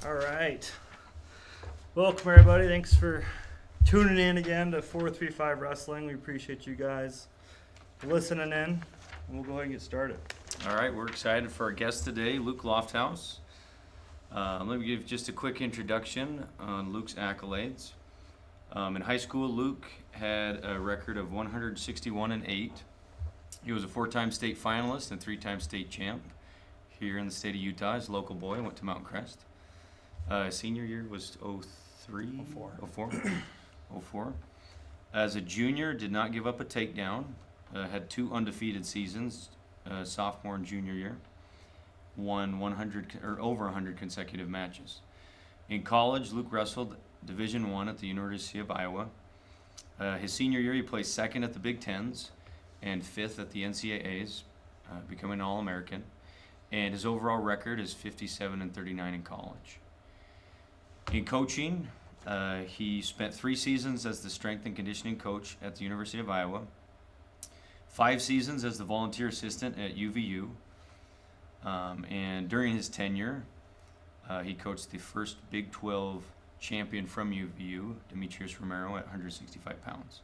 All right. Welcome, everybody. Thanks for tuning in again to 435 Wrestling. We appreciate you guys listening in, and we'll go ahead and get started. All right, we're excited for our guest today, Luke Lofthouse. Let me give just a quick introduction on Luke's accolades. In high school, Luke had a record of 161-8. He was a 4-time state finalist and 3-time state champ here in the state of Utah. He's a local boy, went to Mountain Crest. Senior year was 03? 04. As a junior, did not give up a takedown. Had 2 undefeated seasons, sophomore and junior year. Won 100 or over 100 consecutive matches. In college, Luke wrestled Division I at the University of Iowa. His senior year, he placed 2nd at the Big Tens and 5th at the NCAAs, becoming an All-American. And his overall record is 57-39 in college. In coaching, he spent 3 seasons as the strength and conditioning coach at the University of Iowa, 5 seasons as the volunteer assistant at UVU, and during his tenure, he coached the first Big 12 champion from UVU, Demetrius Romero, at 165 pounds.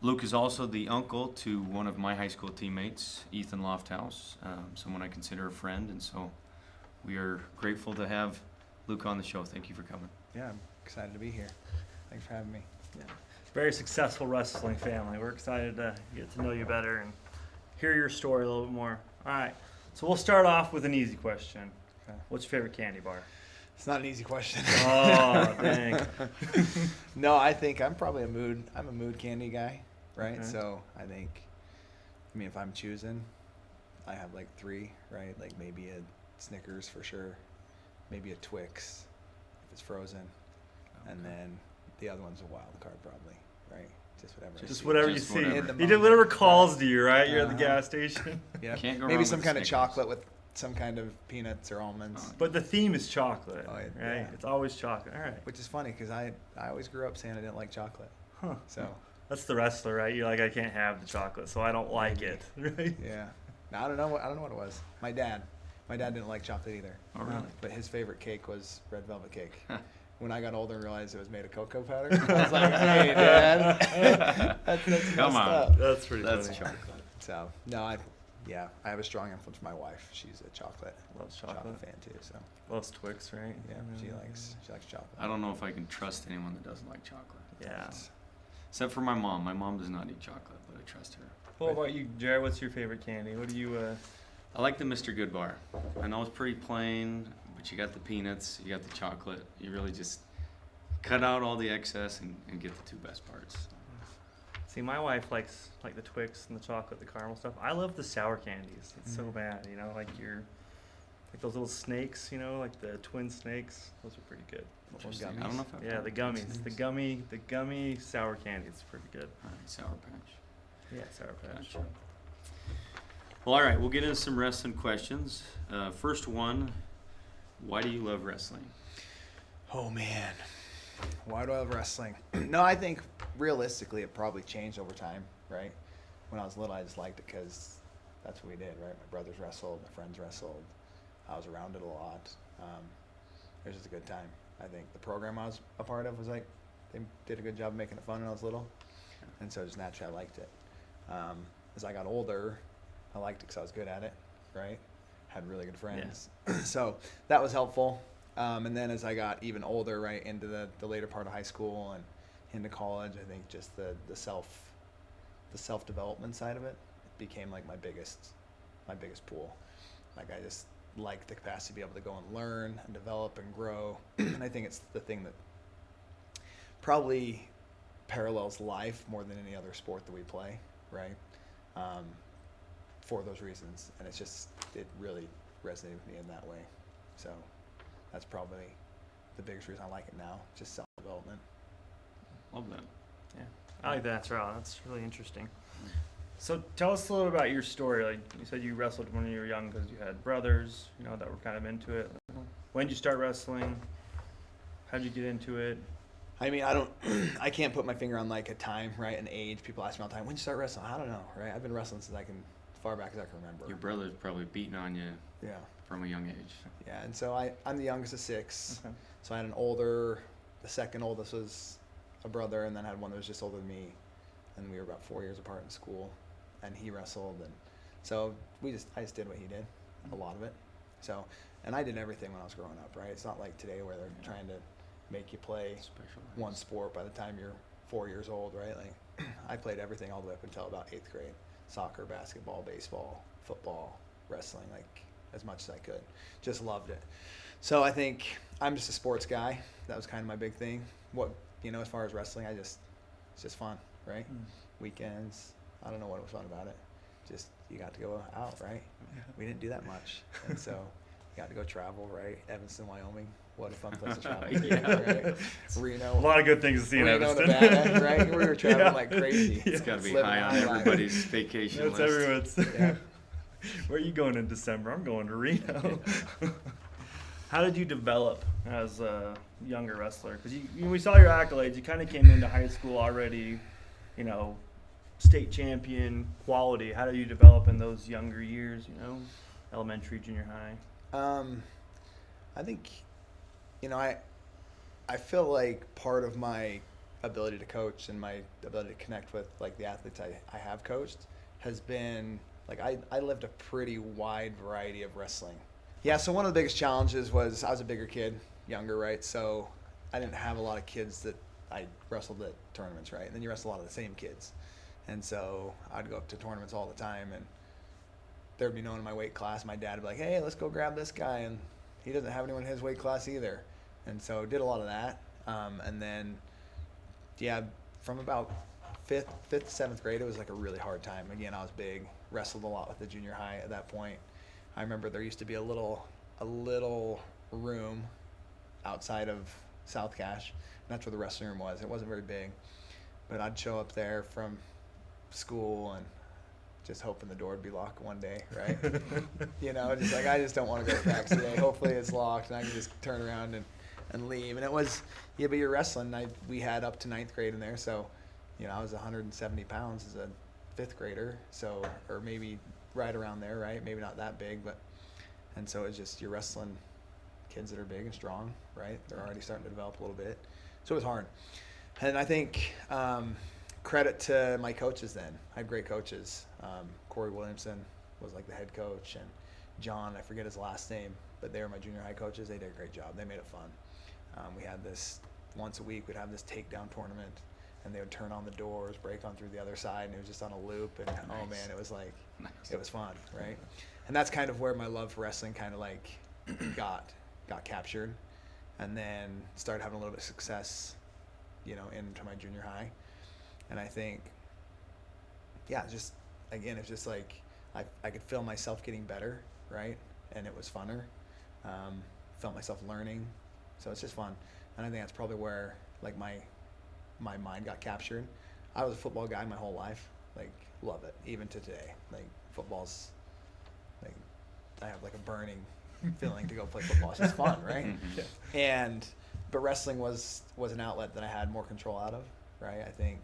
Luke is also the uncle to one of my high school teammates, Ethan Lofthouse, someone I consider a friend, and so we are grateful to have Luke on the show. Thank you for coming. Yeah, I'm excited to be here. Thanks for having me. Yeah. Very successful wrestling family. We're excited to get to know you better and hear your story a little bit more. All right. So we'll start off with an easy question. Okay. What's your favorite candy bar? It's not an easy question. Oh, dang. No, I think I'm probably I'm a mood candy guy, right? Okay. So I think, if I'm choosing, I have like 3, right? Like maybe a Snickers for sure, maybe a Twix if it's frozen, and then the other one's a wild card probably, right? Just whatever. Just whatever you Just see. whatever. You In the did moment. whatever calls to you, right? You're at the Uh-huh. gas station. Yeah. Can't go Maybe wrong some with kind of Snickers. chocolate with some kind of peanuts or almonds. But the theme is chocolate, Oh, right? yeah. It's always chocolate. All right. Which is funny because I always grew up saying I didn't like chocolate. Huh. So That's the wrestler, right? You're like, I can't have the chocolate, so I don't like it, right? yeah, I don't know what it was. My dad didn't like chocolate either. Oh, really? But his favorite cake was red velvet cake. When I got older and realized it was made of cocoa powder, I was like, hey, Dad, that's Come messed on. up. That's pretty That's funny. chocolate. So no, I have a strong influence from my wife. She's a chocolate Loves chocolate. fan too. So Loves Twix, right? yeah, she likes chocolate. I don't know if I can trust anyone that doesn't like chocolate. Yeah. Except for my mom. My mom does not eat chocolate, but I trust her. What about you, Jared? What's your favorite candy? What do you, I like the Mr. Good bar. I know it's pretty plain, but you got the peanuts, you got the chocolate. You really just cut out all the excess and get the 2 best parts. see, my wife likes like the Twix and the chocolate, the caramel stuff. I love the sour candies. It's so bad, like those little snakes, like the twin snakes. Those are pretty good. Interesting. gummies? I don't know if I've Yeah, tried the gummies, the gummy sour candy. It's pretty good. All right, Sour Patch. Yeah, sour patch. Gotcha. Well, all right, we'll get into some wrestling questions. First one, why do you love wrestling? Oh man, why do I love wrestling? No, I think realistically it probably changed over time, right? When I was little, I just liked it because that's what we did, right? My brothers wrestled, my friends wrestled. I was around it a lot. It was just a good time. I think the program I was a part of was like, they did a good job of making it fun when I was little. And so just naturally I liked it. As I got older, I liked it because I was good at it, right? Had really good friends. So that was helpful. And then as I got even older, right, into the later part of high school and into college, I think just the self-development side of it became like my biggest pool. Like I just like the capacity to be able to go and learn and develop and grow. And I think it's the thing that probably parallels life more than any other sport that we play, right? For those reasons. And it really resonated with me in that way. So that's probably the biggest reason I like it now, just self-development. Love that. Yeah, I like that, Terrell. That's really interesting. So tell us a little about your story. Like you said, you wrestled when you were young because you had brothers, that were kind of into it. When did you start wrestling? How did you get into it? I mean, I can't put my finger on like a time, right? An age. People ask me all the time, when did you start wrestling? I don't know, right? I've been wrestling since I can far back as I can remember. Your brother's probably beating on you Yeah. from a young age. Yeah, and so I'm the youngest of 6. Okay. So I had the second oldest was a brother, and then I had one that was just older than me, and we were about 4 years apart in school, and he wrestled, and so I just did what he did, a lot of it. So, and I did everything when I was growing up, right? It's not like today where they're trying to make you play Specialized. one sport by the time you're 4 years old, right? Like I played everything all the way up until about 8th grade: soccer, basketball, baseball, football, wrestling, like as much as I could. Just loved it. So I think I'm just a sports guy. That was kind of my big thing. As far as wrestling, it's just fun, right? Weekends, I don't know what was fun about it. Just you got to go out, right? We didn't do that much, and so you got to go travel, right? Evanston, Wyoming. What a fun place to travel to, Yeah. right? Reno. A lot of good things to see in Reno, Evanston. Nevada, right? We were traveling Yeah. like crazy. It's got to be Living high on high life. everybody's vacation That's list. everyone's. Yeah. Where are you going in December? I'm going to Reno. How did you develop as a younger wrestler? Because we saw your accolades. You kind of came into high school already, state champion quality. How did you develop in those younger years? Elementary, junior high. I think, I feel like part of my ability to coach and my ability to connect with like the athletes I have coached has been like I lived a pretty wide variety of wrestling. Yeah, so one of the biggest challenges was I was a bigger kid, younger, right? So I didn't have a lot of kids that I wrestled at tournaments, right? And then you wrestle a lot of the same kids. And so I'd go up to tournaments all the time, and there'd be no one in my weight class. My dad would be like, hey, let's go grab this guy, and he doesn't have anyone in his weight class either. And so did a lot of that. And then, from about fifth to 7th grade, it was like a really hard time. Again, I was big, wrestled a lot with the junior high at that point. I remember there used to be a little room outside of South Cache, and that's where the wrestling room was. It wasn't very big, but I'd show up there from school and just hoping the door would be locked one day, right? Just like I just don't want to go to practice today. Hopefully it's locked and I can just turn around and leave. And it was, but you're wrestling. We had up to 9th grade in there, so I was 170 pounds as a 5th grader, so or maybe right around there, right? Maybe not that big, and so it's just you're wrestling kids that are big and strong, right? They're already starting to develop a little bit, so it was hard. And I think credit to my coaches then. I had great coaches. Corey Williamson was like the head coach, and John, I forget his last name, but they were my junior high coaches. They did a great job. They made it fun. We had this once a week. We'd have this takedown tournament, and they would turn on the doors, break on through the other side, and it was just on a loop. And oh man, it was like it was fun, right? And that's kind of where my love for wrestling kind of like got captured, and then started having a little bit of success, into my junior high. And I think, it's just like I could feel myself getting better, right? And it was funner. Felt myself learning, so it's just fun. And I think that's probably where like my mind got captured. I was a football guy my whole life, like love it, even to today. Like football's like I have like a burning feeling to go play football. It's just fun, right? But wrestling was an outlet that I had more control out of, right? I think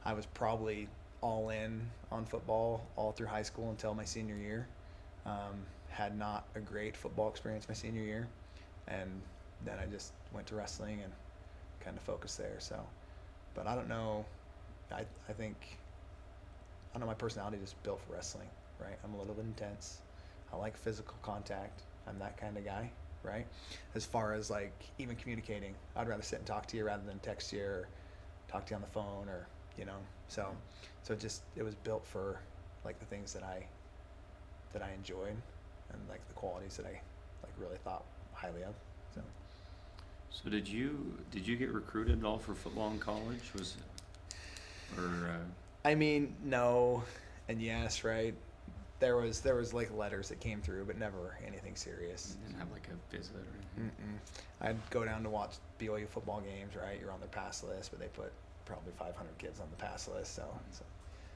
I was probably all in on football all through high school until my senior year. Had not a great football experience my senior year, and then I just went to wrestling and kind of focused there. So, but I don't know. I think my personality just built for wrestling, right? I'm a little bit intense. I like physical contact. I'm that kind of guy, right? As far as like even communicating, I'd rather sit and talk to you rather than text you or talk to you on the phone or So it was built for like the things that I enjoyed and like the qualities that I like really thought highly of. So did you get recruited at all for football in college? Was it, or I mean, no, and yes, right. There was like letters that came through, but never anything serious. you didn't have like a visit or anything? I'd go down to watch BYU football games, right? You're on their pass list, but they put probably 500 kids on the pass list, so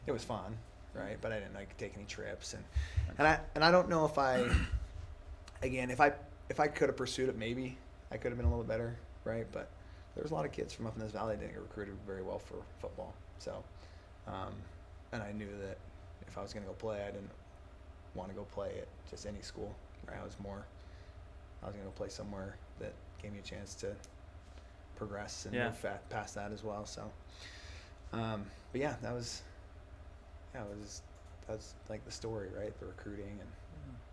it was fun, right? But I didn't like take any trips, and I don't know if I could have pursued it, maybe I could have been a little better, right? But there was a lot of kids from up in this valley that didn't get recruited very well for football, so and I knew that if I was going to go play, I didn't want to go play at just any school. Right? I was going to go play somewhere that gave me a chance to progress and move past that as well. So, but yeah, that's like the story, right? The recruiting and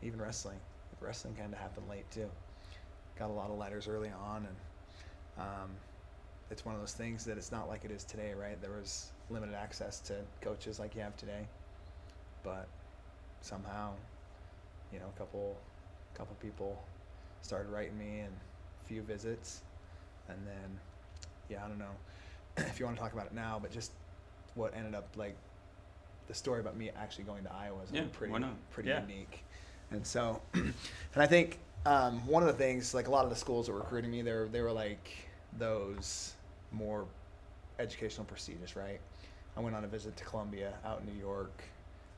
even wrestling. Wrestling kind of happened late too. Got a lot of letters early on, and it's one of those things that it's not like it is today, right? There was limited access to coaches like you have today, but somehow, you know, a couple people started writing me and a few visits, and then, I don't know if you want to talk about it now, but just what ended up, like, the story about me actually going to Iowa is pretty unique. And so, and I think one of the things, like a lot of the schools that were recruiting me, they were like those more educational prestigious, right? I went on a visit to Columbia out in New York,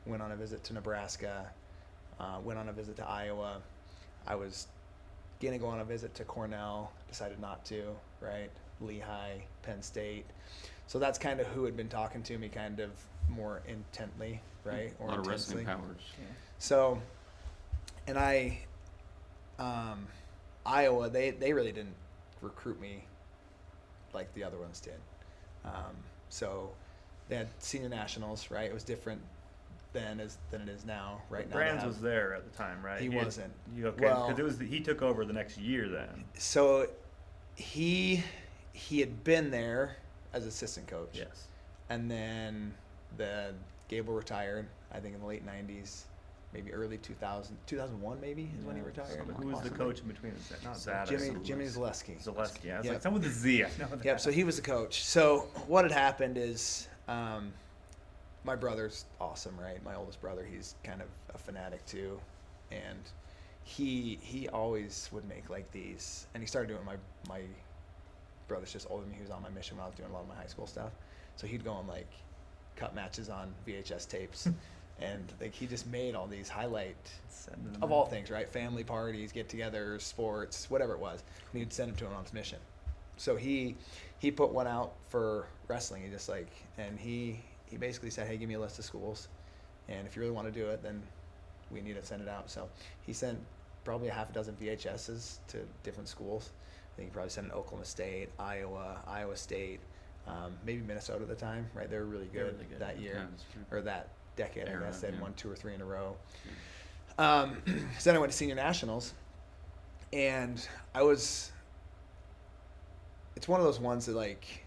went on a visit to Nebraska, went on a visit to Iowa. I was going to go on a visit to Cornell, decided not to, right? Lehigh, Penn State. So that's kind of who had been talking to me kind of more intently, right? Or a lot intensely. of wrestling powers. Yeah. So, and Iowa, they really didn't recruit me like the other ones did. So they had senior nationals, right? It was different then than it is now, right? Now Brands was there at the time, right? He wasn't. Okay, because he took over the next year then. So he had been there as assistant coach. Yes. And then Gable retired, I think in the late 90s, maybe early 2001 maybe is when he retired. Who was the coach in between? Not Zada. Jimmy Zaleski. Zaleski. I was like, someone with a Z. I know that. Yep, so he was the coach. So what had happened is my brother's awesome, right? My oldest brother, he's kind of a fanatic too. And he always would make like these, and he started doing my brother's just older than me. He was on my mission when I was doing a lot of my high school stuff. So he'd go and like cut matches on VHS tapes. And like he just made all these highlight of all things, right? Family parties, get-togethers, sports, whatever it was. And he'd send them to him on his mission. So he put one out for wrestling. He just like, and he basically said, hey, give me a list of schools, and if you really want to do it, then we need to send it out. So he sent probably a half a dozen VHSs to different schools. I think he probably sent it to Oklahoma State, Iowa State, maybe Minnesota at the time, right? They were really good, that year, or that decade, I guess. They had won 2 or 3 in a row. So then I went to senior nationals, and it's one of those ones that like,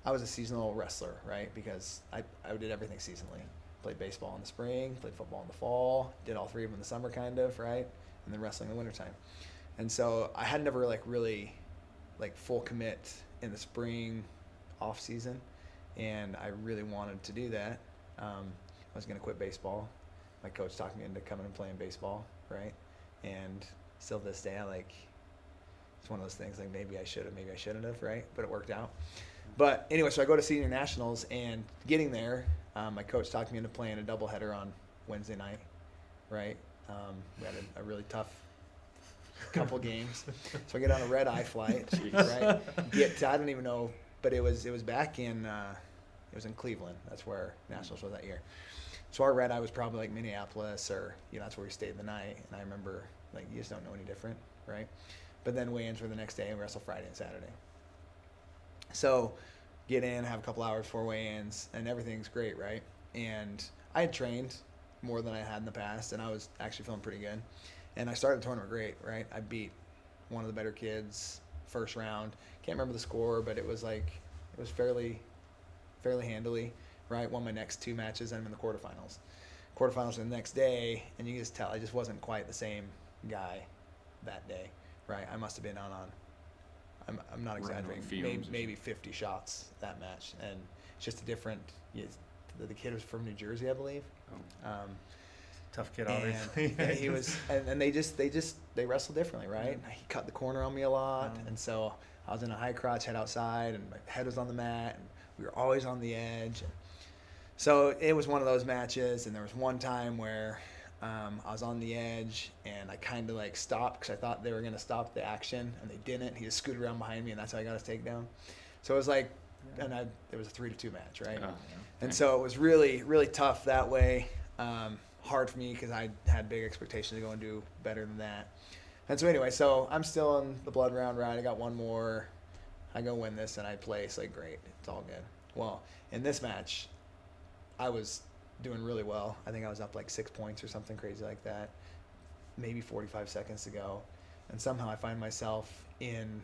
I was a seasonal wrestler, right? Because I did everything seasonally. Played baseball in the spring, played football in the fall, did all 3 of them in the summer kind of, right? And then wrestling in the wintertime. And so I had never really full commit in the spring off season, and I really wanted to do that. I was going to quit baseball. My coach talked me into coming and playing baseball, right? And still to this day, it's one of those things like maybe I should have, maybe I shouldn't have, right? But it worked out. But anyway, so I go to senior nationals, and getting there, my coach talked me into playing a doubleheader on Wednesday night, right? We had a really tough couple games. So I get on a red-eye flight, right? I don't even know, but it was back in it was in Cleveland. That's where nationals was that year. So our red-eye was probably like Minneapolis, or that's where we stayed the night. And I remember you just don't know any different, right? But then weigh-ins were the next day, and we wrestle Friday and Saturday. So get in, have a couple hours before weigh-ins, and everything's great, right? And I had trained more than I had in the past, and I was actually feeling pretty good. And I started the tournament great, right? I beat one of the better kids first round. Can't remember the score, but it was fairly handily, right? Won my next 2 matches, and I'm in the quarterfinals. Quarterfinals are the next day, and you can just tell I just wasn't quite the same guy that day, right? I must have been I'm not exaggerating, maybe 50 shots that match, and it's just a different. The kid was from New Jersey, I believe. Tough kid, obviously. Yeah, he was, and they wrestle differently, right? He cut the corner on me a lot, and so I was in a high crotch, head outside, and my head was on the mat, and we were always on the edge. And so it was one of those matches, and there was one time where I was on the edge, and I kind of stopped because I thought they were going to stop the action, and they didn't. He just scooted around behind me, and that's how I got his takedown. So it was it was a 3-2 match, right? And so it was really, really tough that way. hard for me because I had big expectations to go and do better than that. And so anyway, so I'm still in the blood round, right? I got one more. I go win this and I place like great. It's all good. Well, in this match, I was doing really well. I think I was up like 6 points or something crazy like that. Maybe 45 seconds to go, and somehow I find myself in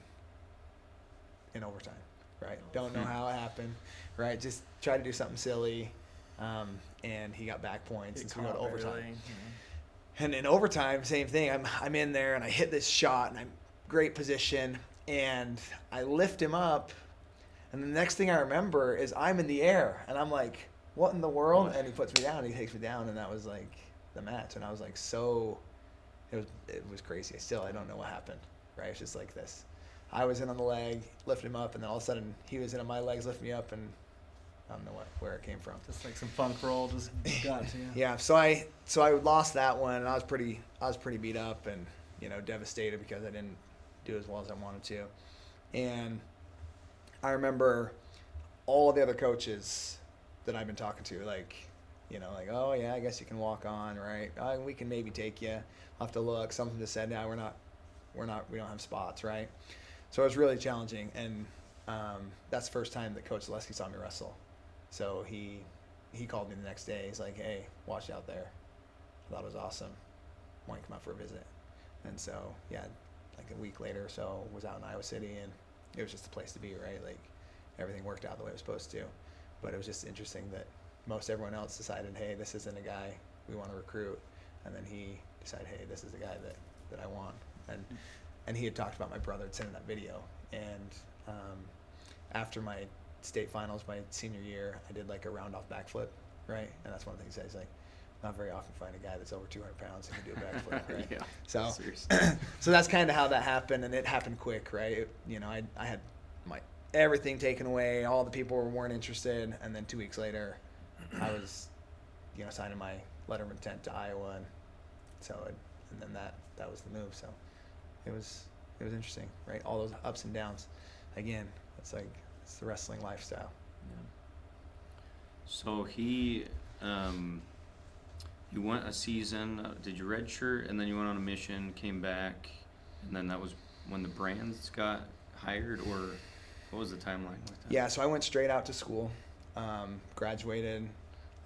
overtime. Right? Don't know how it happened. Right? Just try to do something silly, and he got back points, and so we go to overtime. Early. And in overtime, same thing. I'm in there and I hit this shot and I'm great position and I lift him up, and the next thing I remember is I'm in the air and I'm like, what in the world? And he puts me down. He takes me down, and that was like the match. And I was like, it was crazy. I don't know what happened. Right? It's just like this. I was in on the leg, lifted him up, and then all of a sudden he was in on my legs, lifted me up, and I don't know where it came from. Just like some funk roll just got to you. Yeah, so I lost that one, and I was pretty beat up and devastated because I didn't do as well as I wanted to. And I remember all the other coaches that I've been talking to, like, oh yeah, I guess you can walk on, right? We can maybe take you. I'll have to look. Something just said, no, we don't have spots, right? So it was really challenging, and that's the first time that Coach Zaleski saw me wrestle. So he called me the next day. He's like, hey, watch out there. I thought it was awesome. Why don't you come out for a visit? And so, yeah, like a week later or so, was out in Iowa City, and it was just the place to be, right? Like, everything worked out the way it was supposed to. But it was just interesting that most everyone else decided, hey, this isn't a guy we want to recruit. And then he decided, hey, this is the guy that I want. And he had talked about my brother had sent him that video. And after my state finals, my senior year, I did like a round off backflip, right? And that's one of the things he says, like, not very often find a guy that's over 200 pounds and can do a backflip, right? Yeah. So, Seriously. so that's kind of how that happened, and it happened quick, right? I had my everything taken away, all the people weren't interested, and then 2 weeks later, I was, signing my letter of intent to Iowa, and then that was the move. So it was interesting, right? All those ups and downs. Again, it's the wrestling lifestyle. Yeah. So you went a season, did you redshirt, and then you went on a mission, came back, and then that was when the brands got hired, or what was the timeline with that? Yeah, so I went straight out to school, graduated,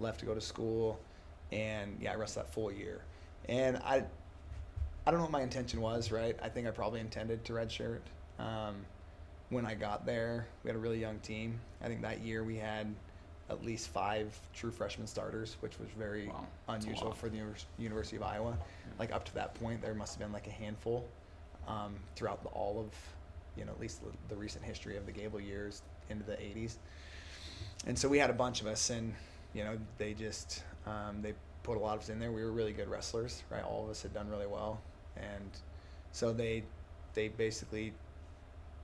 left to go to school, and yeah, I wrestled that full year. And I don't know what my intention was, right? I think I probably intended to redshirt. When I got there, we had a really young team. I think that year we had at least 5 true freshman starters, which was very unusual for the University of Iowa. Yeah. Like, up to that point, there must have been like a handful throughout all of, at least the recent history of the Gable years into the 80s. And so we had a bunch of us, and they just they put a lot of us in there. We were really good wrestlers, right? All of us had done really well, and so they basically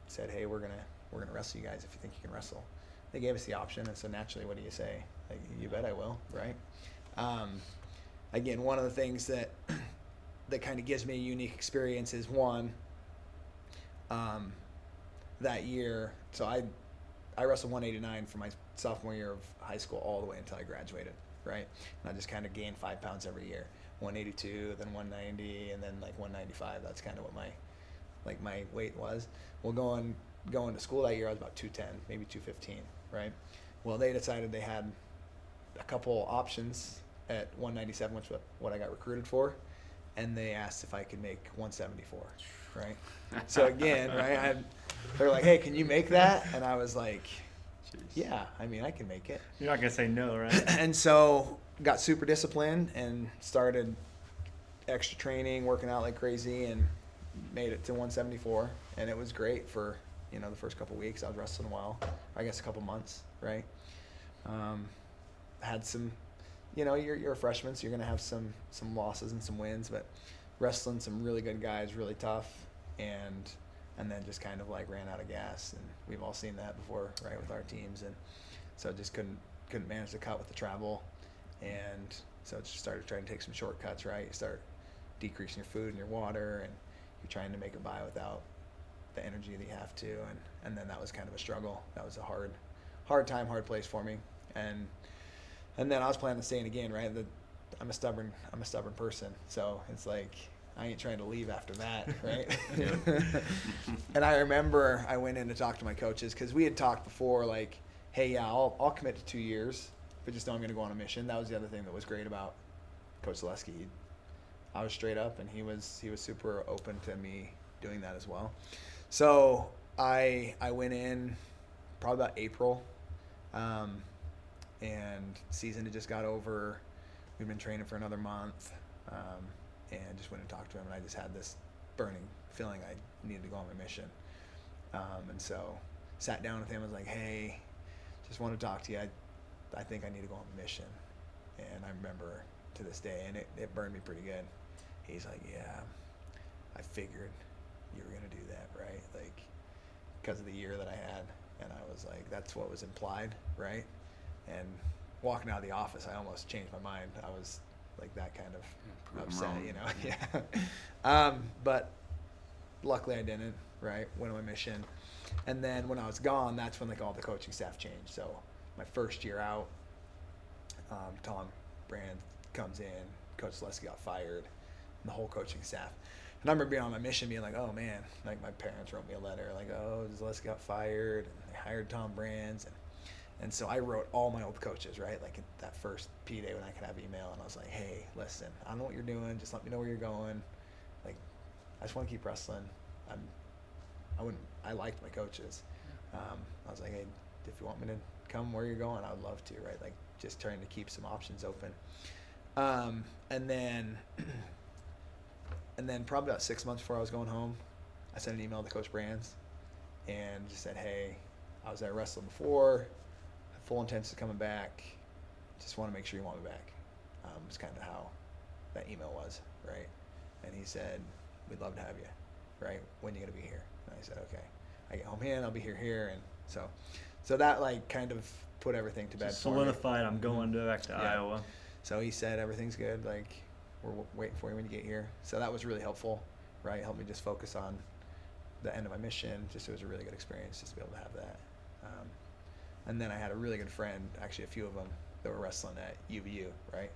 said, hey, we're gonna wrestle you guys if you think you can wrestle. They gave us the option, and so naturally, what do you say? Like, you bet I will, right? Again, one of the things that kind of gives me a unique experience is one, that year. So I wrestled 189 for my sophomore year of high school all the way until I graduated, right? And I just kind of gained 5 pounds every year. 182, then 190, and then like 195. That's kind of what my weight was. Well, going to school that year, I was about 210, maybe 215, right? Well, they decided they had a couple options at 197, which is what I got recruited for, and they asked if I could make 174, right? So again, right, they're like, hey, can you make that? And I was like, yeah, I mean, I can make it. You're not going to say no, right? And so got super disciplined and started extra training, working out like crazy, and made it to 174. And it was great for, the first couple weeks. I was wrestling well, I guess a couple months, right? Had some, you're a freshman, so you're going to have some losses and some wins, but wrestling some really good guys, really tough, and then just kind of like ran out of gas. And we've all seen that before, right, with our teams. And so just couldn't manage to cut with the travel. And so just started trying to take some shortcuts, right? You start decreasing your food and your water, and you're trying to make it by without the energy that you have to. And then that was kind of a struggle. That was a hard time, hard place for me. And then I was planning on staying again, right? The I'm a stubborn person. So it's like, I ain't trying to leave after that, right? And I remember I went in to talk to my coaches because we had talked before, like, hey, yeah, I'll commit to 2 years, but just know I'm going to go on a mission. That was the other thing that was great about Coach Zaleski. I was straight up, and he was super open to me doing that as well. So I went in probably about April, and season had just got over. We'd been training for another month. And just went and talked to him, and I just had this burning feeling I needed to go on my mission. And so sat down with him and was like, hey, just want to talk to you. I think I need to go on my mission. And I remember to this day, and it burned me pretty good. He's like, yeah, I figured you were going to do that, right? Like, because of the year that I had. And I was like, that's what was implied, right? And walking out of the office, I almost changed my mind. I was like that kind of upset, you know. Yeah. But luckily I didn't, right? Went on my mission. And then when I was gone, that's when like all the coaching staff changed. So my first year out, Tom Brand comes in, Coach Zaleski got fired, and the whole coaching staff. And I remember being on my mission being like, oh man, like my parents wrote me a letter like, oh, Zaleski got fired, and they hired Tom Brands. And so I wrote all my old coaches, right? Like that first P day when I could have email, and I was like, hey, listen, I don't know what you're doing. Just let me know where you're going. Like, I just want to keep wrestling. I liked my coaches. I was like, hey, if you want me to come where you're going, I would love to, right? Like, just trying to keep some options open. And then probably about 6 months before I was going home, I sent an email to Coach Brands and just said, hey, I was there wrestling before, full intention of coming back, just want to make sure you want me back. It's kind of how that email was, right? And he said, we'd love to have you, right? When are you going to be here? And I said, okay. I get home in, I'll be here. And so that like kind of put everything to bed for me. Solidified, I'm going back to Iowa. So he said, everything's good. Like, we're waiting for you when you get here. So that was really helpful, right? Helped me just focus on the end of my mission. Just, it was a really good experience just to be able to have that. And then I had a really good friend, actually a few of them, that were wrestling at UVU, right?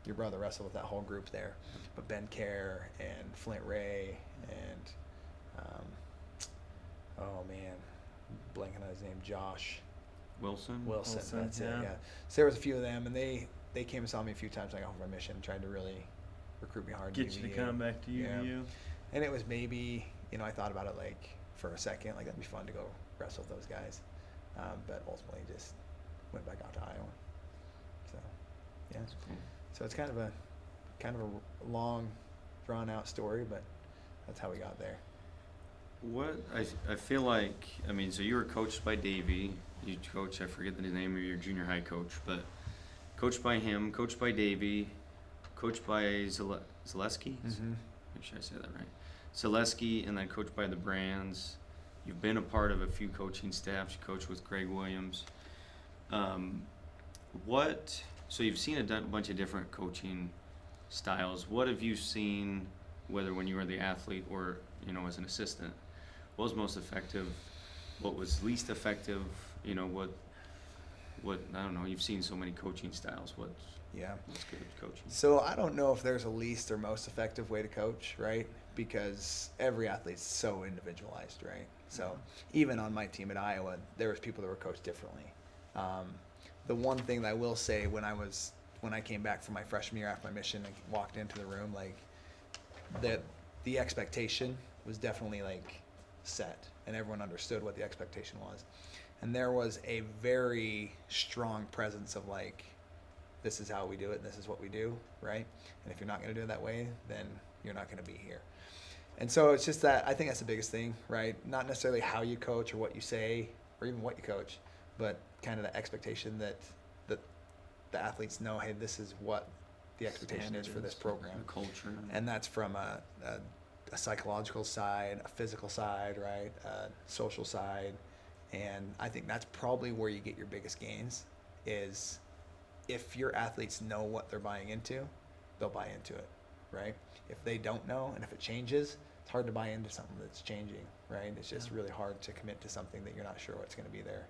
Your brother wrestled with that whole group there. But Ben Kerr and Flint Ray and, oh man, blanking on his name, Josh. Wilson, That's yeah. it, yeah. So there was a few of them, and they came and saw me a few times when I got home from my mission, tried to really recruit me hard. Get you to come back to UVU. Yeah. And it was maybe, I thought about it like for a second, like that'd be fun to go wrestle with those guys. But ultimately just went back out to Iowa. So, yeah. That's cool. So it's kind of a long, drawn out story, but that's how we got there. What I feel like, I mean, so you were coached by Davey. You coach, I forget the name of your junior high coach, but coached by him, coached by Davey, coached by Zaleski. Mm-hmm. Make sure I say that right. Zaleski, and then coached by the Brands. You've been a part of a few coaching staffs. You coached with Greg Williams. So you've seen a bunch of different coaching styles. What have you seen, whether when you were the athlete or, as an assistant? What was most effective? What was least effective? What I don't know. You've seen so many coaching styles. What's good at coaching? So I don't know if there's a least or most effective way to coach, right? Because every athlete's so individualized, right? So even on my team at Iowa, there was people that were coached differently. The one thing that I will say when I came back from my freshman year after my mission and walked into the room, like the expectation was definitely like set, and everyone understood what the expectation was. And there was a very strong presence of like, this is how we do it, and this is what we do, right? And if you're not going to do it that way, then you're not going to be here. And so it's just that, I think that's the biggest thing, right? Not necessarily how you coach or what you say or even what you coach, but kind of the expectation that the athletes know, hey, this is what the expectation is for this program. The culture. And that's from a psychological side, a physical side, right? A social side. And I think that's probably where you get your biggest gains, is if your athletes know what they're buying into, they'll buy into it, right? If they don't know, and if it changes, it's hard to buy into something that's changing, right? It's just really hard to commit to something that you're not sure what's going to be there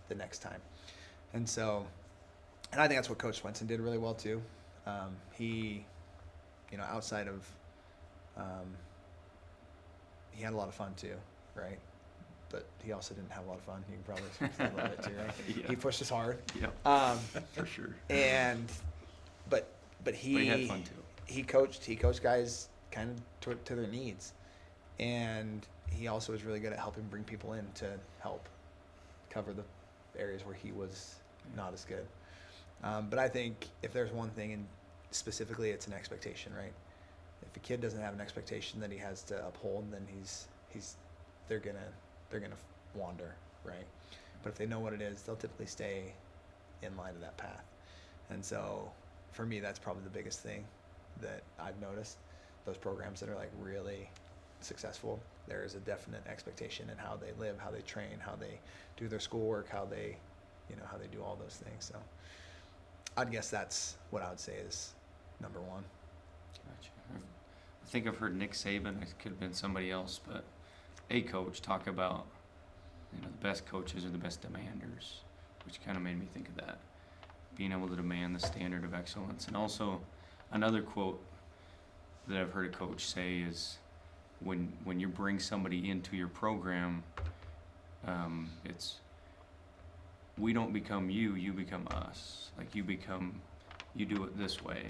the next time. And I think that's what Coach Swenson did really well too. He, outside of, he had a lot of fun too, right? But he also didn't have a lot of fun. You can probably speak to that a little bit too, right? Yeah. He pushed us hard. Yeah. For sure. But He had fun too. he coached guys kind of to their needs, and he also was really good at helping bring people in to help cover the areas where he was not as good. But I think if there's one thing, and specifically, it's an expectation, right? If a kid doesn't have an expectation that he has to uphold, then they're gonna wander, right? But if they know what it is, they'll typically stay in line to that path. And so, for me, that's probably the biggest thing that I've noticed. Those programs that are like really successful, there is a definite expectation in how they live, how they train, how they do their schoolwork, how they do all those things. So, I'd guess that's what I would say is number one. Gotcha. I think I've heard Nick Saban, it could have been somebody else, but a coach talk about, the best coaches are the best demanders, which kind of made me think of that. Being able to demand the standard of excellence. And also, another quote that I've heard a coach say is, when you bring somebody into your program, it's, we don't become you, you become us. Like you do it this way,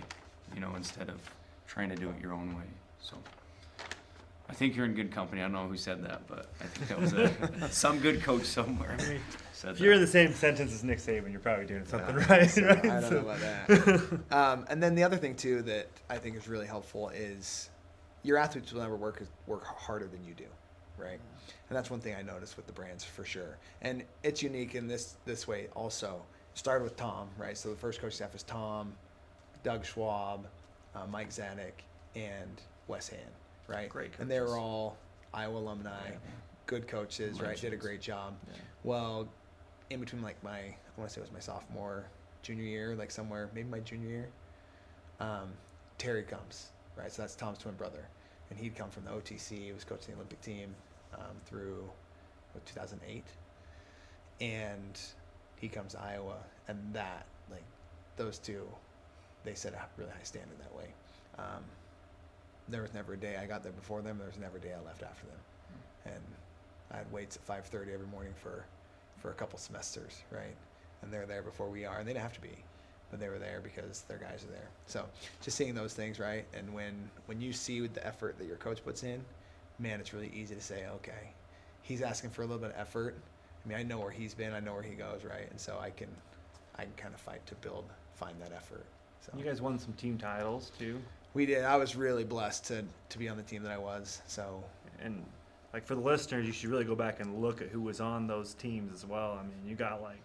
instead of trying to do it your own way. So I think you're in good company. I don't know who said that, but I think that was some good coach somewhere. Said If you're in that. the same sentence as Nick Saban, you're probably doing something Yeah, right. so right? I don't know about that. And then the other thing too that I think is really helpful is your athletes will never work harder than you do, right? And that's one thing I noticed with the brands for sure. And it's unique in this way also. Started with Tom, right? So the first coach staff is Tom, Doug Schwab, Mike Zanuck, and Wes Hand, right? Great And they were coaches. all Iowa alumni, Yeah. good coaches, right? Did a Legends. great job. Yeah. Well, in between I want to say it was my sophomore, junior year, like somewhere, maybe my junior year, Terry comes, right? So that's Tom's twin brother. And he'd come from the OTC, he was coaching the Olympic team through 2008. And he comes to Iowa, and those two, they set a really high standard that way. There was never a day I got there before them, there was never a day I left after them. And I had weights at 5:30 every morning for a couple semesters, right? And they're there before we are, and they didn't have to be, but they were there because their guys are there. So just seeing those things, right? And when you see the effort that your coach puts in, man, it's really easy to say, okay, he's asking for a little bit of effort. I mean, I know where he's been, I know where he goes, right? And so I can kind of fight to find that effort. So You guys won some team titles too, we did. I was really blessed to be on the team that I was. So and like for the listeners, you should really go back and look at who was on those teams as well. I mean, you got like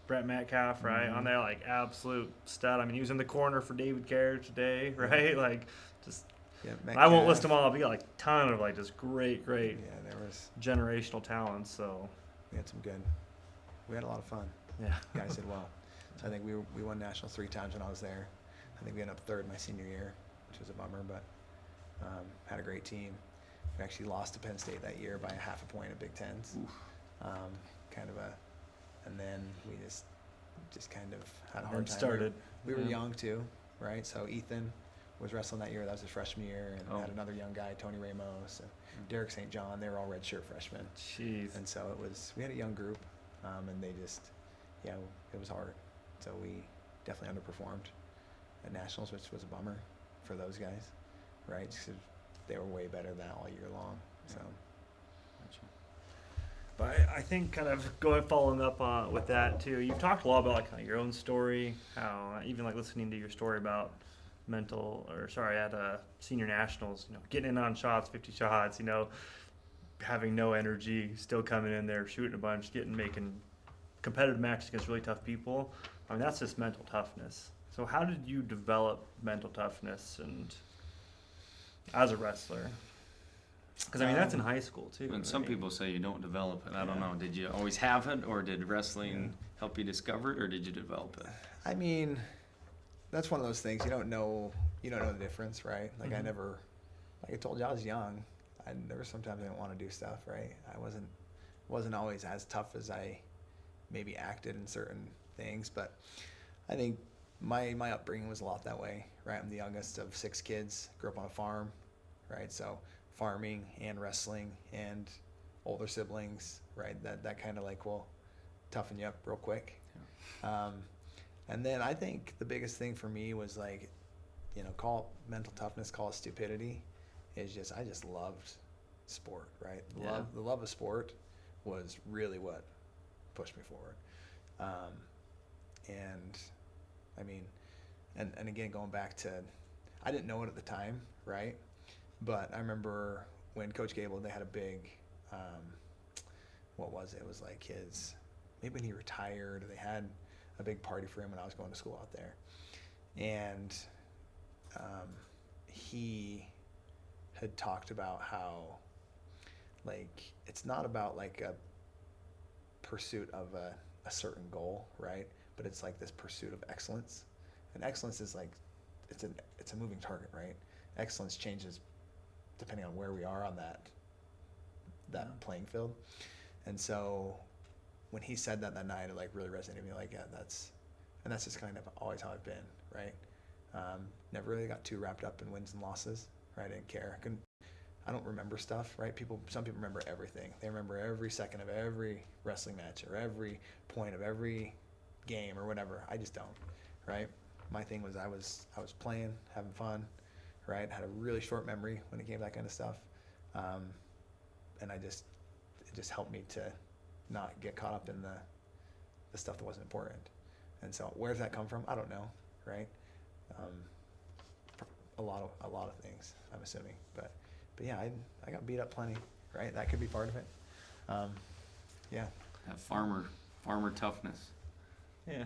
Brett Metcalf, right, on there, like absolute stud. I mean, he was in the corner for David Carriage today, right? Like, just yeah, I won't list Metcalf. them all. But you got like a ton of like just great Yeah, there was. generational talents. So We had some good. We had a lot of fun. yeah, Guys did well. So I think we won nationals 3 times when I was there. I think we ended up third my senior year, which was a bummer, but had a great team. We actually lost to Penn State that year by a half a point at Big Tens. And then we just kind of had a hard and time. started. We were Yeah. young too, right? So Ethan was wrestling that year. That was his freshman year, and Oh. had another young guy, Tony Ramos, and Derek St. John. They were all redshirt freshmen. Jeez. And so we had a young group, and they it was hard. So we definitely underperformed at nationals, which was a bummer for those guys, right? Just 'cause they were way better than that all year long. So Gotcha. But I think kind of following up with that too, you've talked a lot about like kind of your own story, how even like listening to your story about at senior nationals, getting in on shots, 50 shots, having no energy, still coming in there, shooting a bunch, making competitive matches against really tough people. I mean, that's just mental toughness. So how did you develop mental toughness and as a wrestler? Because I mean, that's in high school too. And some people say you don't develop it. I don't Yeah. know. Did you always have it, or did wrestling help you discover it, or did you develop it? I mean, that's one of those things you don't know the difference, right? Like Mhm. like I told you, I was young. There were sometimes I didn't want to do stuff, right? I wasn't always as tough as I maybe acted in certain things, but I think my upbringing was a lot that way, right? I'm the youngest of 6 kids, grew up on a farm, right? So farming and wrestling and older siblings, right? That kind of like will toughen you up real quick. And then I think the biggest thing for me was like, you know, call it mental toughness, call it stupidity, is just, I just loved sport, right? The love of sport was really what pushed me forward. And I mean, and again, going back to, I didn't know it at the time, right? But I remember when Coach Gable, they had a big, what was it? It was like maybe when he retired, they had a big party for him when I was going to school out there. And he had talked about how, like, it's not about like a pursuit of a certain goal, right? But it's like this pursuit of excellence. And excellence is like, it's a moving target, right? Excellence changes depending on where we are on that playing field. And so when he said that night, it like really resonated with me. Like, yeah, that's just kind of always how I've been, right? Never really got too wrapped up in wins and losses, right? I didn't care. I don't remember stuff, right? Some people remember everything. They remember every second of every wrestling match or every point of every game or whatever. I just don't, right? My thing was I was playing, having fun, right? Had a really short memory when it came to that kind of stuff. And it just helped me to not get caught up in the stuff that wasn't important. And so where does that come from? I don't know, right? A lot of things, I'm assuming. But yeah, I got beat up plenty, right? That could be part of it. Yeah. That farmer toughness. Yeah.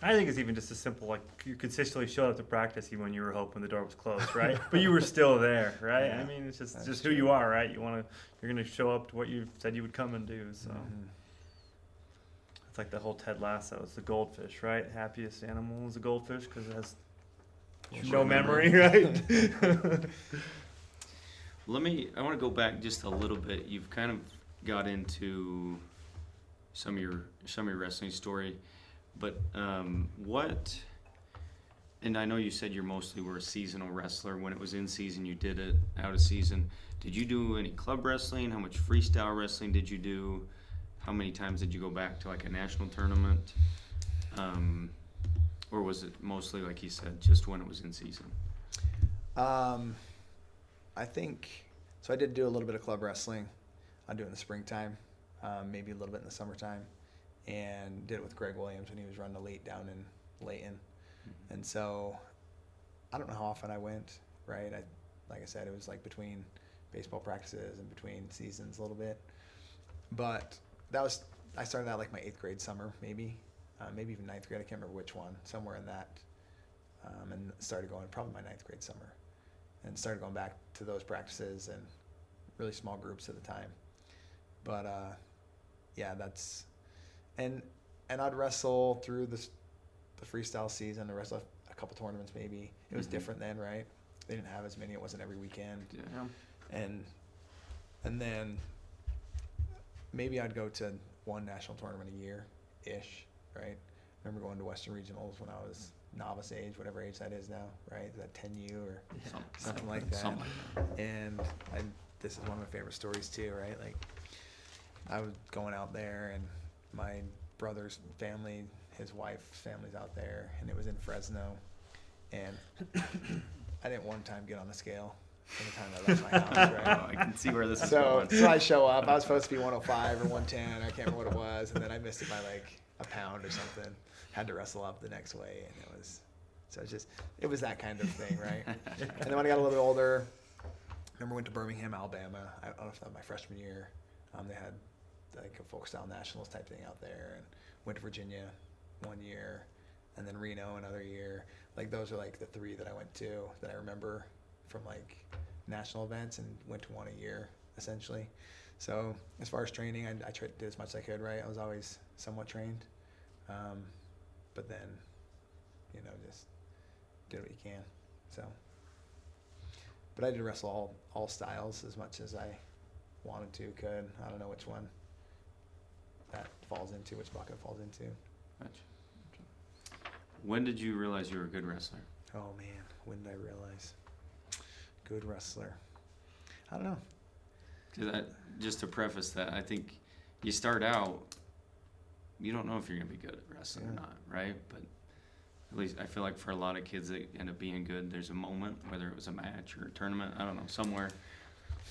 I think it's even just as simple, like you consistently showed up to practice even when you were hoping the door was closed, right? But you were still there, right? Yeah, I mean, it's just true. who you are, right? You're going to show up to what you said you would come and do. So it's like the whole Ted Lasso. It's the goldfish, right? Happiest animal is a goldfish because it has no memory, right? I want to go back just a little bit. You've kind of got into some of your wrestling story, but and I know you said you mostly were a seasonal wrestler. When it was in season, you did it. Out of season, did you do any club wrestling? How much freestyle wrestling did you do? How many times did you go back to like a national tournament? Or was it mostly, like he said, just when it was in season? I think, so I did do a little bit of club wrestling. I do it in the springtime, maybe a little bit in the summertime, and did it with Greg Williams when he was running elite down in Layton. And so I don't know how often I went, right? Like I said, it was like between baseball practices and between seasons a little bit. But I started out like my 8th grade summer, maybe even 9th grade. I can't remember which one, somewhere in that. And started going, probably my 9th grade summer. And started going back to those practices and really small groups at the time. But yeah, and I'd wrestle through the freestyle season. I wrestled a couple tournaments maybe. It was different then, right? They didn't have as many. It wasn't every weekend. Yeah. And then maybe I'd go to one national tournament a year-ish, right? I remember going to Western Regionals when I was novice age, whatever age that is now, right? Is that 10U or something like that? Something like that. And this is one of my favorite stories too, right? Like I was going out there and my brother's family, his wife's family's out there, and it was in Fresno. And I didn't one time get on the scale from the time I left my house, right? Oh, I can see where this is going. So I show up. I was supposed to be 105 or 110. I can't remember what it was. And then I missed it by like a pound or something. Had to wrestle up the next way. And it was that kind of thing, right? And then when I got a little bit older, I remember went to Birmingham, Alabama. I don't know if that was my freshman year. They had like a folk style nationals type thing out there, and went to Virginia 1 year, and then Reno another year. Like those are like the 3 that I went to that I remember from like national events, and went to 1 a year essentially. So as far as training, I tried to do as much as I could, right? I was always somewhat trained, but then just did what you can. So, but I did wrestle all styles as much as I wanted to, could. I don't know which one that falls into, which bucket falls into. Gotcha. When did you realize you were a good wrestler? Oh man, when did I realize? Good wrestler. I don't know. Just to preface that, I think you start out, you don't know if you're going to be good at wrestling or not, right? But at least I feel like for a lot of kids that end up being good, there's a moment, whether it was a match or a tournament, I don't know, somewhere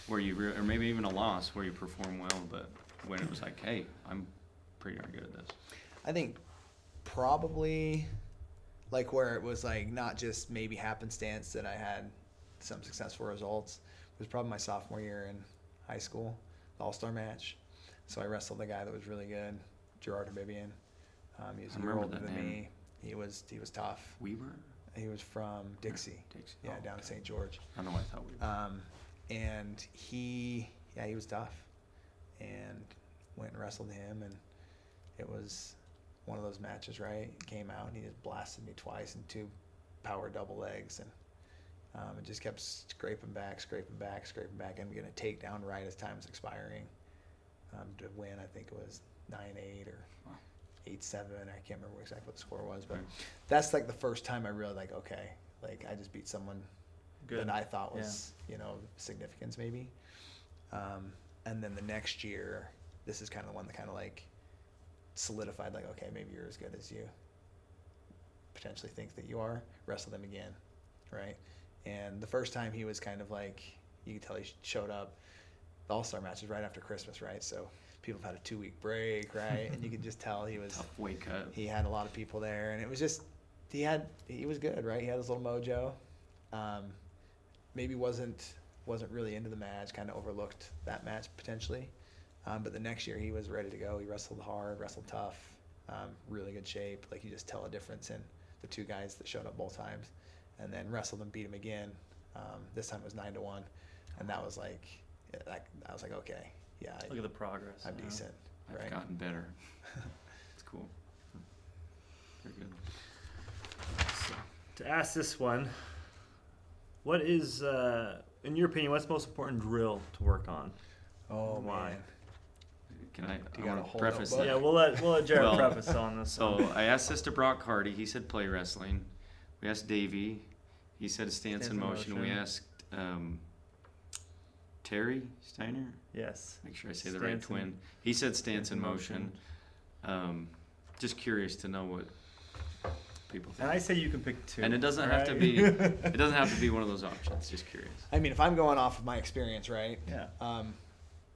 where or maybe even a loss where you perform well, but when it was like, hey, I'm pretty darn good at this. I think probably like where it was like not just maybe happenstance that I had some successful results. It was probably my sophomore year in high school, the All-Star match. So I wrestled a guy that was really good, Gerard Habibian. He was a year older than me. He was tough. Weaver? He was from Dixie. Dixie. Yeah, down in St. George. I don't know why I thought Weaver. And he was tough. And went and wrestled him, and it was one of those matches, right? He came out and he just blasted me twice in 2 power double legs, and it just kept scraping back, and getting a takedown right as time was expiring to win. I think it was 9-8 or 8-7. I can't remember exactly what the score was, but that's like the first time I really like, okay, like I just beat someone that I thought was, significance maybe. And then the next year, this is kind of the one that kind of like solidified, like, okay, maybe you're as good as you potentially think that you are. Wrestle them again, right? And the first time he was kind of like, you could tell he showed up. The All-Star match was right after Christmas, right? So people have had a 2-week break, right? And you could just tell he was Tough wake up. He had a lot of people there, and it was just he was good, right? He had his little mojo. Maybe wasn't really into the match, kind of overlooked that match potentially. But the next year he was ready to go. He wrestled hard, wrestled tough, really good shape. Like you just tell a difference in the 2 guys that showed up both times, and then wrestled and beat him again. This time it was 9-1, and that was like, I was like, okay, yeah. Look at the progress. I'm decent, I've right? gotten better. It's cool. Very good. So, to ask this one, what is, in your opinion, what's the most important drill to work on? Oh, Why? man. Can I? You I gotta want to hold preface up, that. Yeah, we'll let Jared Well, preface on this. So I asked this to Brock Hardy. He said play wrestling. We asked Davey. He said stance in motion. We asked Terry Steiner. Yes. Make sure I say the right twin. He said stance in motion. Just curious to know what people think. And I say you can pick 2. And it doesn't have to be. It doesn't have to be one of those options. Just curious. I mean, if I'm going off of my experience, right? Yeah.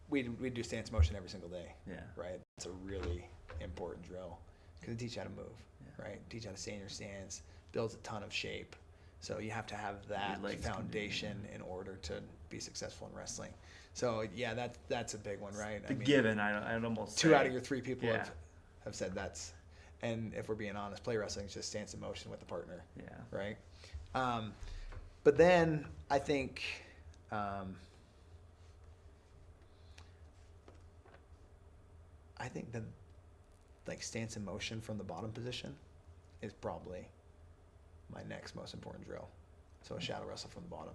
We do stance motion every single day. Yeah. Right. It's a really important drill because it teaches you how to move. Yeah. Right. Teach you how to stay in your stance. Builds a ton of shape. So you have to have that legs can foundation in order to be successful in wrestling. So yeah, that's a big one, right? The given, I'd almost 2 say. out of your 3 people Yeah. have said that's. And if we're being honest, play wrestling is just stance in motion with the partner. Yeah. Right. But then I think. I think the like stance in motion from the bottom position is probably my next most important drill. So a shadow wrestle from the bottom.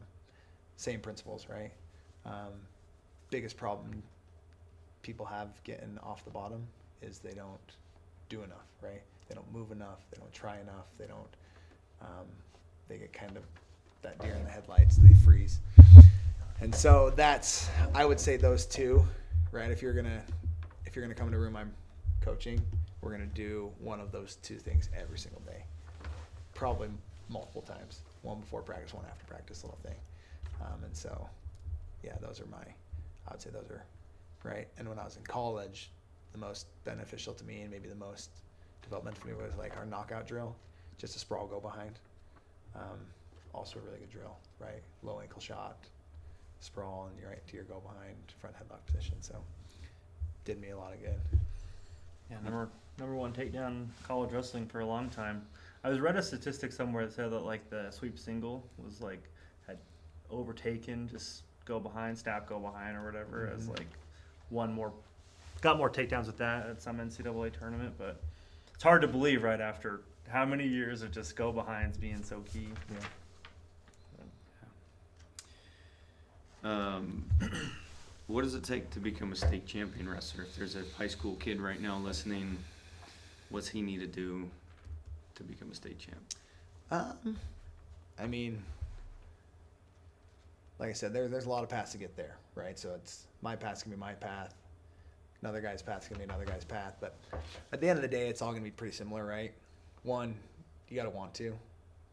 Same principles, right? Biggest problem people have getting off the bottom is they don't do enough, right? They don't move enough. They don't try enough. They don't. They get kind of that deer in the headlights and they freeze. And so that's, I would say those 2, right? If you're gonna come in a room I'm coaching, we're gonna do one of those 2 things every single day, probably multiple times. One before practice, one after practice, little thing. And so, yeah, I would say those are right. And when I was in college, the most beneficial to me and maybe the most developmental for me was like our knockout drill, just a sprawl go behind. Also a really good drill, right? Low ankle shot, sprawl, and you're right to your go behind front headlock position. So did me a lot of good. Yeah, number 1 takedown in college wrestling for a long time. I read a statistic somewhere that said that like the sweep single was like had overtaken just go behind, stab go behind or whatever as like got more takedowns with that at some NCAA tournament, but it's hard to believe right after how many years of just go behinds being so key. Yeah. What does it take to become a state champion wrestler? If there's a high school kid right now listening, what's he need to do to become a state champ? I mean, like I said, there's a lot of paths to get there, right? So it's my path's gonna be my path, another guy's path's gonna be another guy's path. But at the end of the day, it's all gonna be pretty similar, right? One, you gotta want to,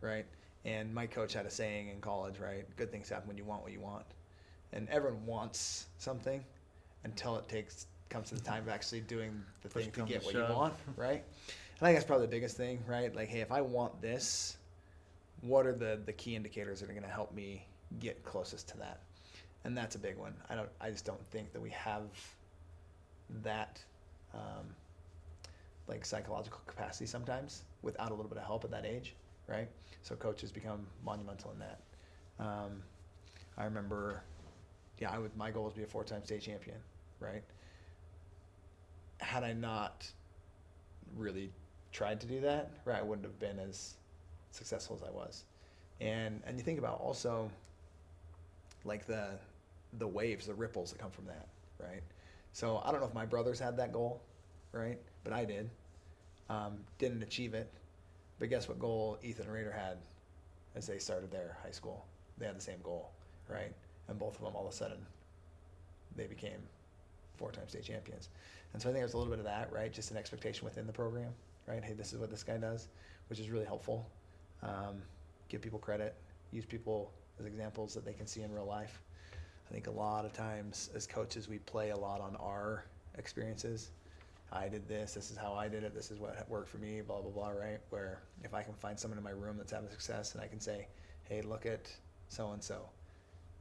right? And my coach had a saying in college, right? Good things happen when you want what you want. And everyone wants something until it comes to the time of actually doing the Push thing to comes get to what you shove. want, right? I think that's probably the biggest thing, right? Like, hey, if I want this, what are the key indicators that are going to help me get closest to that? And that's a big one. I just don't think that we have that like psychological capacity sometimes without a little bit of help at that age, right? So coaches become monumental in that. I remember, my goal was to be a 4-time state champion, right? Had I not really tried to do that, right, I wouldn't have been as successful as I was. And you think about also like the waves, the ripples that come from that, right? So I don't know if my brothers had that goal, right? But I did. Didn't achieve it. But guess what goal Ethan and Raider had as they started their high school? They had the same goal, right? And both of them, all of a sudden, they became 4-time state champions. And so I think there's a little bit of that, right? Just an expectation within the program, right? Hey, this is what this guy does, which is really helpful. Give people credit, use people as examples that they can see in real life. I think a lot of times as coaches, we play a lot on our experiences. I did this is how I did it, this is what worked for me, blah, blah, blah, right? Where if I can find someone in my room that's having success and I can say, hey, look at so-and-so.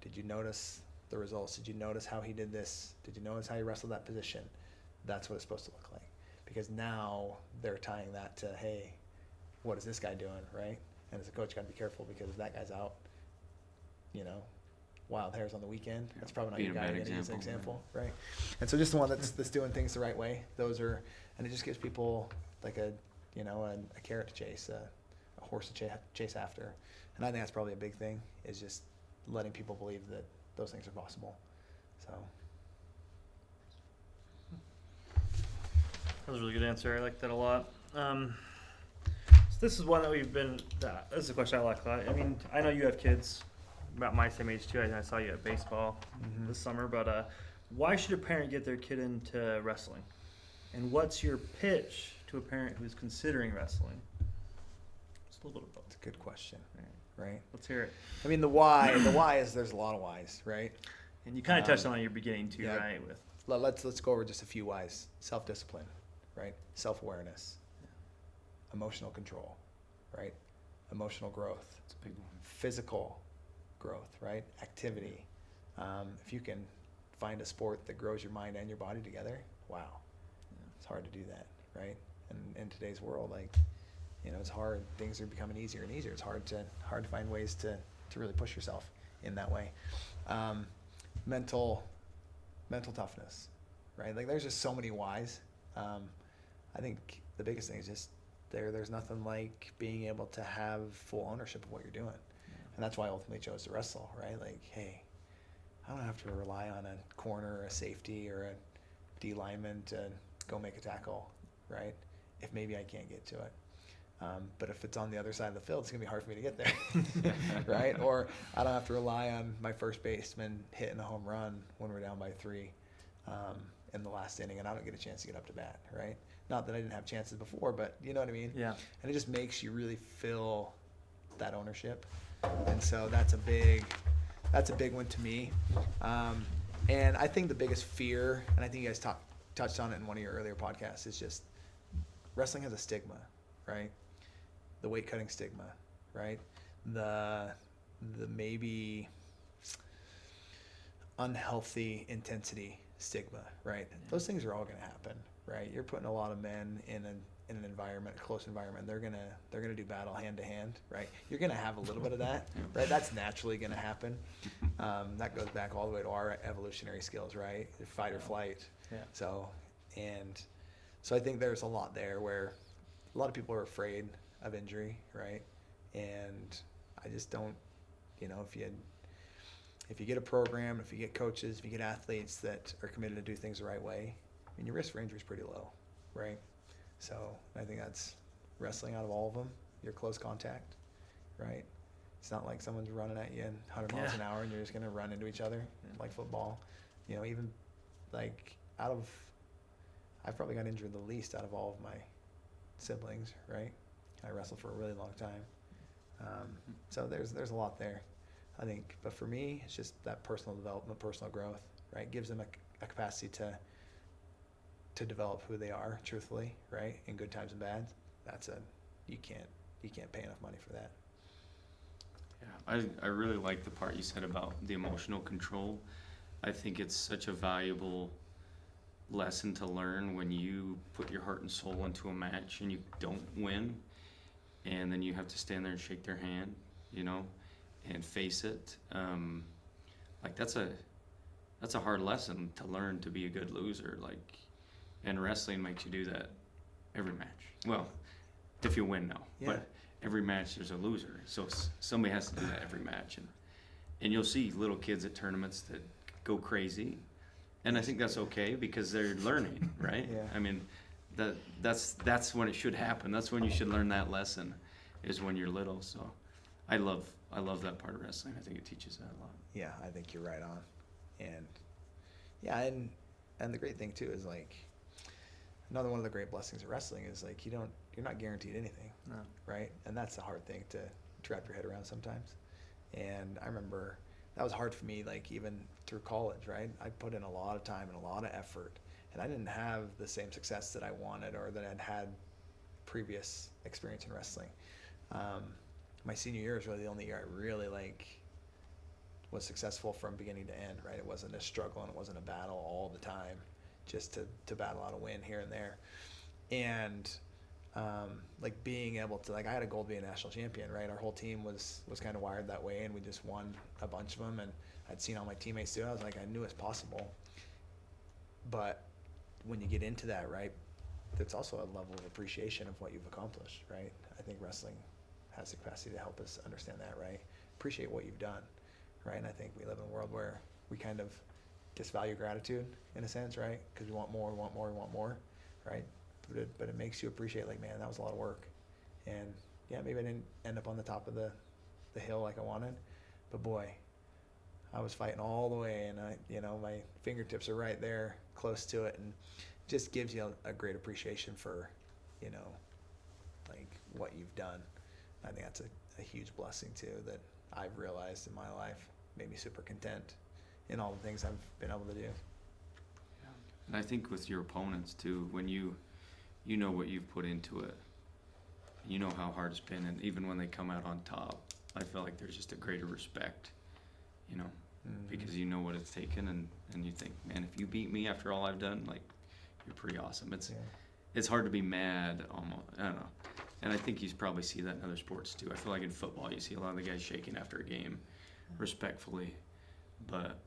Did you notice the results? Did you notice how he did this? Did you notice how he wrestled that position? That's what it's supposed to look like. Because now they're tying that to, hey, what is this guy doing, right? And as a coach, you got to be careful because if that guy's out, wild hairs on the weekend, that's probably not Being your a guy bad to use as an example. example, right? And so just the one that's doing things the right way, and it just gives people like a carrot to chase, a horse to chase after. And I think that's probably a big thing, is just letting people believe that those things are possible. So. That was a really good answer. I like that a lot. So this is one that this is a question I like a lot. I mean, I know you have kids about my same age too. I saw you at baseball this summer, but why should a parent get their kid into wrestling? And what's your pitch to a parent who's considering wrestling? Just a little bit of both. It's a good question, right? Let's hear it. I mean, the why is there's a lot of whys, right? And you kind of touched on it in your beginning too, yeah. right? With Let's go over just a few whys. Self-discipline, right? Self-awareness, emotional control, right? Emotional growth, It's a big one. physical growth, right? Activity. If you can find a sport that grows your mind and your body together, wow, it's hard to do that, right? And in today's world, it's hard. Things are becoming easier and easier. It's hard to find ways to really push yourself in that way. Mental toughness, right? Like there's just so many whys. I think the biggest thing is just there's nothing like being able to have full ownership of what you're doing. And that's why I ultimately chose to wrestle, right? Like, hey, I don't have to rely on a corner or a safety or a D lineman to go make a tackle, right? If maybe I can't get to it. But if it's on the other side of the field, it's going to be hard for me to get there, right? Or I don't have to rely on my first baseman hitting a home run when we're down by 3 in the last inning, and I don't get a chance to get up to bat, right? Not that I didn't have chances before, but you know what I mean? yeah. And it just makes you really feel that ownership. And so that's a big one to me. And I think the biggest fear, and I think you guys touched on it in one of your earlier podcasts, is just wrestling has a stigma, right? The weight cutting stigma, right? The maybe unhealthy intensity stigma, right? Those things are all going to happen, right? You're putting a lot of men in an environment, a close environment. They're gonna do battle hand to hand, right? You're gonna have a little bit of that, right? That's naturally gonna happen. That goes back all the way to our evolutionary skills, right? Fight or flight. Yeah. So I think there's a lot there where a lot of people are afraid of injury, right? And I just don't, if you get a program, if you get coaches, if you get athletes that are committed to do things the right way, I mean, your risk for injury is pretty low, right? So I think that's wrestling out of all of them, your close contact, right? It's not like someone's running at you 100 miles an hour and you're just going to run into each other like football. You know, even like I've probably got injured the least out of all of my siblings, right? I wrestled for a really long time. So there's a lot there, I think. But for me, it's just that personal development, personal growth, right? Gives them a capacity to develop who they are, truthfully, right? In good times and bad. You can't pay enough money for that. Yeah, I really like the part you said about the emotional control. I think it's such a valuable lesson to learn when you put your heart and soul into a match and you don't win, and then you have to stand there and shake their hand, you know, and face it. Like that's a hard lesson to learn, to be a good loser. Like, and wrestling makes you do that every match. Well, if you win, no. Yeah. But every match there's a loser, so somebody has to do that every match, and you'll see little kids at tournaments that go crazy, and I think that's okay because they're learning, right? Yeah. I mean, that's when it should happen. That's when you should learn that lesson, is when you're little. So, I love that part of wrestling. I think it teaches that a lot. Yeah, I think you're right on. And yeah, and the great thing too is like another one of the great blessings of wrestling is like you're not guaranteed anything. No. Right? And that's the hard thing to wrap your head around sometimes. And I remember that was hard for me, like even through college, right? I put in a lot of time and a lot of effort, and I didn't have the same success that I wanted or that I'd had previous experience in wrestling. My senior year was really the only year I really was successful from beginning to end, right? It wasn't a struggle and it wasn't a battle all the time, just to battle out a win here and there. And like being able to, like, I had a goal to be a national champion, right? Our whole team was kind of wired that way, and we just won a bunch of them, and I'd seen all my teammates do it. I was like, I knew it's possible. But when you get into that, right, there's also a level of appreciation of what you've accomplished, right? I think wrestling has the capacity to help us understand that, right? Appreciate what you've done, right? And I think we live in a world where we kind of disvalue gratitude in a sense, right? Because we want more, right? But it makes you appreciate, like, man, that was a lot of work. And yeah, maybe I didn't end up on the top of the hill like I wanted, but boy, I was fighting all the way, and my fingertips are right there close to it, and just gives you a great appreciation for, like what you've done. I think that's a huge blessing too, that I've realized in my life, made me super content in all the things I've been able to do. Yeah. And I think with your opponents too, when you know what you've put into it, you know how hard it's been, and even when they come out on top, I feel like there's just a greater respect, because you know what it's taken, and you think, man, if you beat me after all I've done, like, you're pretty awesome. It's hard to be mad, almost, I don't know. And I think you probably see that in other sports too. I feel like in football you see a lot of the guys shaking after a game, respectfully, but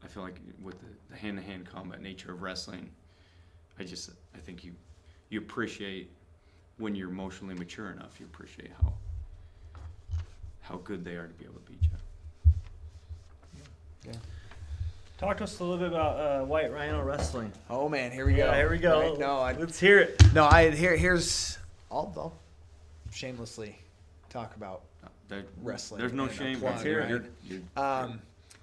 I feel like with the hand-to-hand combat nature of wrestling, I think you appreciate, when you're emotionally mature enough, you appreciate how good they are to be able to beat you. Yeah. Talk to us a little bit about White Rhino Wrestling. Oh man, here we go. Yeah, here we go. Right? No, let's hear it. No, here's I'll shamelessly talk about wrestling. There's no and a shame. plug, Let's hear it. right?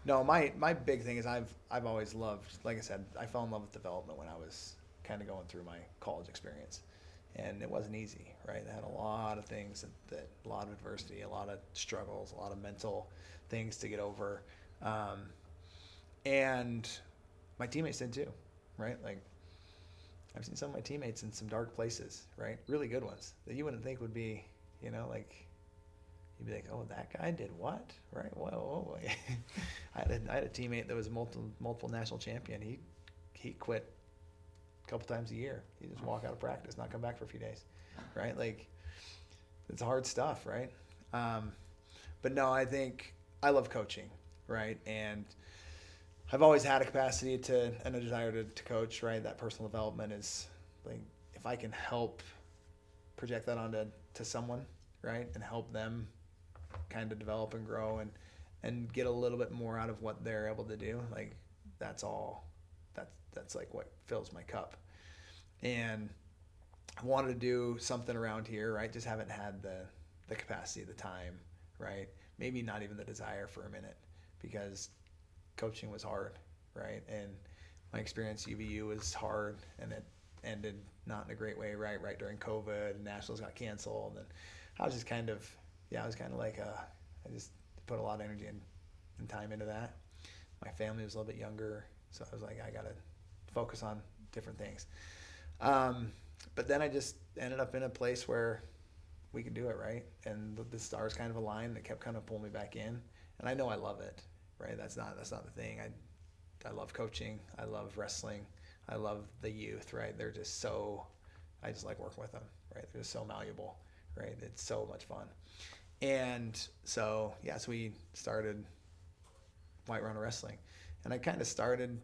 No, my big thing is I've always loved, like I said, I fell in love with development when I was kind of going through my college experience, and it wasn't easy, right? I had a lot of things that a lot of adversity, a lot of struggles, a lot of mental things to get over, and my teammates did too, right? Like, I've seen some of my teammates in some dark places, right? Really good ones that you wouldn't think would be, like, you'd be like, oh, that guy did what? Right? Whoa. I had a teammate that was a multiple national champion. He quit a couple times a year. He just walk out of practice, not come back for a few days, right? Like, it's hard stuff, right? But no, I think I love coaching, right? And I've always had a capacity and a desire to coach, right? That personal development is, like, if I can help project that onto someone, right? And help them kind of develop and grow and get a little bit more out of what they're able to do, like, that's like what fills my cup. And I wanted to do something around here, right? Just haven't had the capacity, the time, right? maybe not even the desire for a minute, because coaching was hard, right? And my experience at UVU was hard, and it ended not in a great way, right? Right during COVID, and Nationals got canceled, and I was just kind of, like, I just put a lot of energy and time into that. My family was a little bit younger, so I was like, I gotta focus on different things. But then I just ended up in a place where we could do it, right? And the stars kind of aligned that kept kind of pulling me back in. And I know I love it, right? That's not the thing. I love coaching. I love wrestling. I love the youth, right? They're just so, I just like working with them, right? They're just so malleable, right? It's so much fun. And so, so we started White Runner Wrestling. And I kind of started,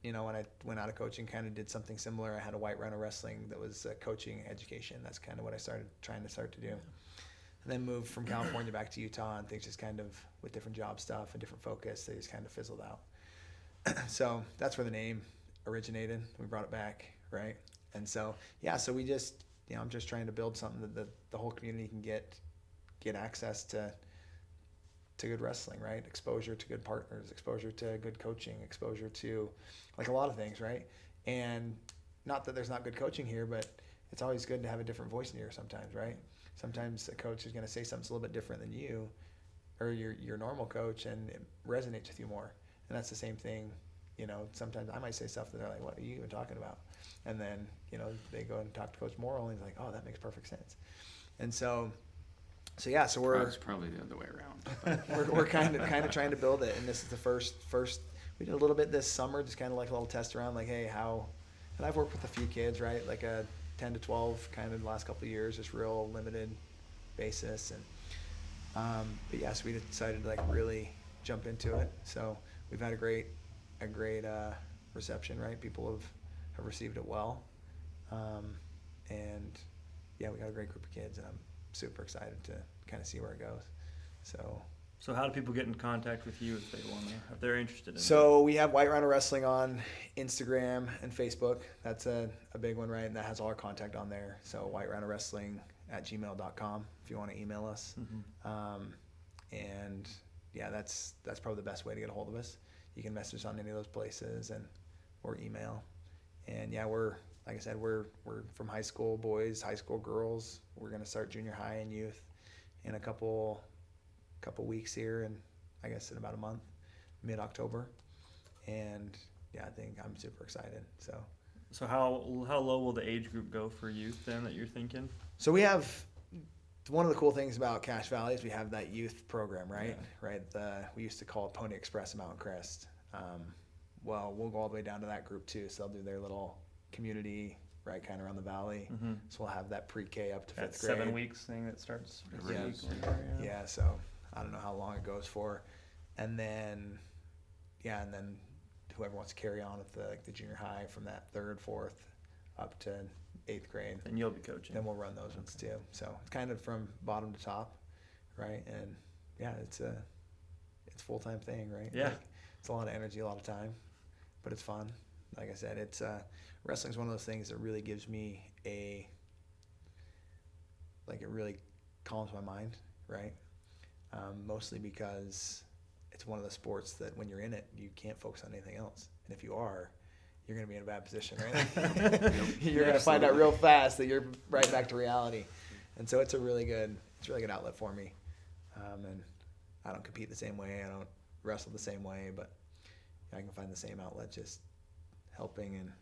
when I went out of coaching, kind of did something similar. I had a White Runner Wrestling that was coaching education. That's kind of what I started to do. And then moved from California back to Utah, and things just kind of, with different job stuff and different focus, they just kind of fizzled out. So that's where the name originated. We brought it back, right? And so, so we just, I'm just trying to build something that the whole community can get access to good wrestling, right? Exposure to good partners, exposure to good coaching, exposure to, like, a lot of things, right? And not that there's not good coaching here, but it's always good to have a different voice in your ear sometimes, right? Sometimes a coach is going to say something a little bit different than you or your normal coach, and it resonates with you more. And that's the same thing, sometimes I might say stuff that they're like, what are you even talking about? And then, they go and talk to Coach Morrill, and he's like, oh, that makes perfect sense. And so we're... It's probably the other way around. we're kind of trying to build it, and this is the first. We did a little bit this summer, just kind of like a little test around, like, hey, how... And I've worked with a few kids, right, like a 10 to 12 kind of the last couple of years, just real limited basis. And so we decided to, like, really jump into it. So we've had a great reception, right? People have received it well, and we got a great group of kids, and I'm super excited to kind of see where it goes. So how do people get in contact with you if they're interested in it? So we have White Runner Wrestling on Instagram and Facebook. That's a big one, right? And that has all our contact on there. So whiterunnerwrestling@gmail.com if you want to email us. Mm-hmm. And that's probably the best way to get a hold of us. You can message us on any of those places or email. And we're, like I said, we're from high school boys, high school girls. We're going to start junior high and youth in a couple weeks here, and I guess in about a month, mid-October. And I think I'm super excited. So how low will the age group go for youth then that you're thinking? So we have, one of the cool things about Cache Valley is we have that youth program, right? Yeah. Right. We used to call it Pony Express in Mountain Crest. Well, we'll go all the way down to that group too. So they'll do their little community, right, kind of around the valley. Mm-hmm. So we'll have that pre-K up to that 5th grade. 7 weeks thing that starts. So I don't know how long it goes for, and then whoever wants to carry on with the junior high from that 3rd, 4th up to 8th grade. And you'll be coaching. Then we'll run those ones too. So it's kind of from bottom to top, right? And it's a full-time thing, right? Yeah. Like, it's a lot of energy, a lot of time, but it's fun. Like I said, it's wrestling's one of those things that really gives me it really calms my mind, right? Mostly because it's one of the sports that when you're in it, you can't focus on anything else. And if you are, you're going to be in a bad position, right? You're going to find out real fast that you're right back to reality. And so it's a really good outlet for me. And I don't compete the same way. I don't wrestle the same way, but I can find the same outlet just helping and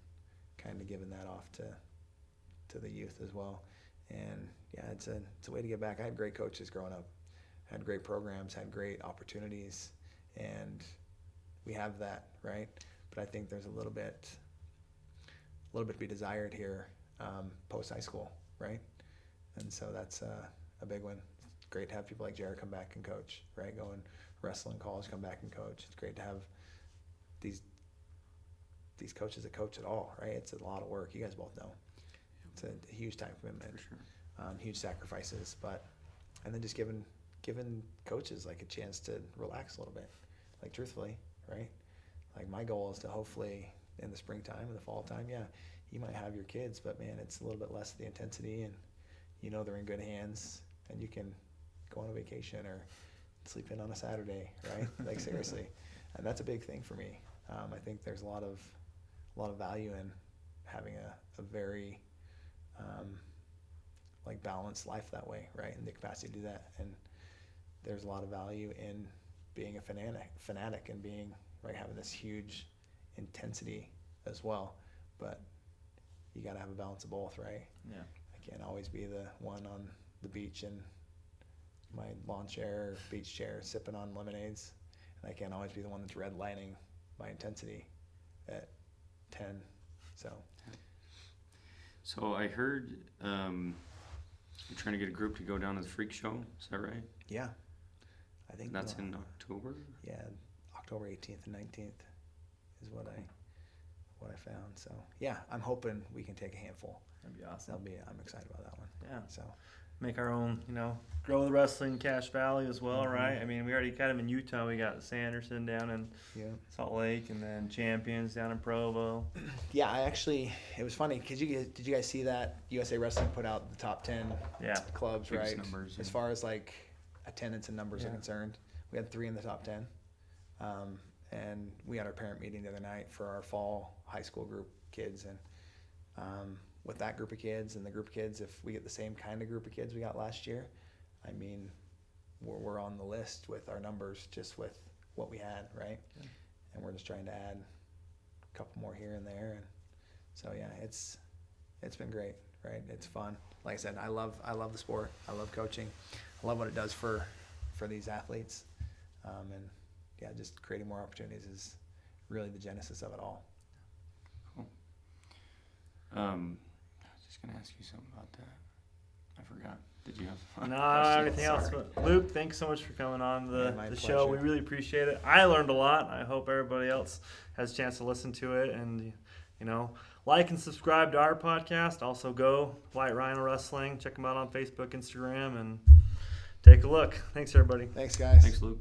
kind of giving that off to the youth as well. And it's a way to get back. I had great coaches growing up, had great programs, had great opportunities, and we have that, right? But I think there's a little bit to be desired here post high school, right? And so that's a big one. It's great to have people like Jared come back and coach, right? Go and wrestle in college, come back and coach. It's great to have these coaches that coach at all, right? It's a lot of work. You guys both know. It's a huge time commitment, for sure. Huge sacrifices, and then just giving coaches like a chance to relax a little bit, like truthfully, right? Like my goal is to hopefully in the springtime and the fall time, you might have your kids, but man, it's a little bit less of the intensity, and they're in good hands, and you can go on a vacation or sleep in on a Saturday, right? Like seriously, and that's a big thing for me. I think there's a lot of value in having a very like balanced life that way, right? And the capacity to do that, and there's a lot of value in being a fanatic and being right, having this huge intensity as well, but you got to have a balance of both, right? Yeah. I can't always be the one on the beach in my lawn chair or beach chair sipping on lemonades, and I can't always be the one that's redlining my intensity at 10. So I heard you're trying to get a group to go down to the freak show. Is that right? Yeah, I think That's in October. Yeah, October 18th and 19th is what I found. So yeah, I'm hoping we can take a handful. That'd be awesome. I'm excited about that one. Yeah. So Make our own, grow the wrestling in Cache Valley as well, Mhm. right? I mean, we already kind of in Utah. We got Sanderson down in yeah. Salt Lake, and then Champions down in Provo. Yeah, it was funny because did you guys see that USA Wrestling put out the top 10 Yeah. clubs, Biggest right? numbers, As yeah. far as like attendance and numbers are Yeah. concerned, we had 3 in the top 10, and we had our parent meeting the other night for our fall high school group kids, and with that group of kids and the group of kids, if we get the same kind of group of kids we got last year, I mean, we're on the list with our numbers just with what we had, right? Yeah. And we're just trying to add a couple more here and there, and so yeah, it's been great, right? It's fun. Like I said, I love the sport. I love coaching. I love what it does for these athletes, and yeah, just creating more opportunities is really the genesis of it all. Cool. I was just gonna ask you something about that. I forgot. Did you have? No, questions? everything else. Sorry. But Luke, thanks so much for coming on Yeah, my the show. We pleasure. really appreciate it. I learned a lot. I hope everybody else has a chance to listen to it, and like and subscribe to our podcast. Also, go White Rhino Wrestling. Check them out on Facebook, Instagram, and take a look. Thanks, everybody. Thanks, guys. Thanks, Luke.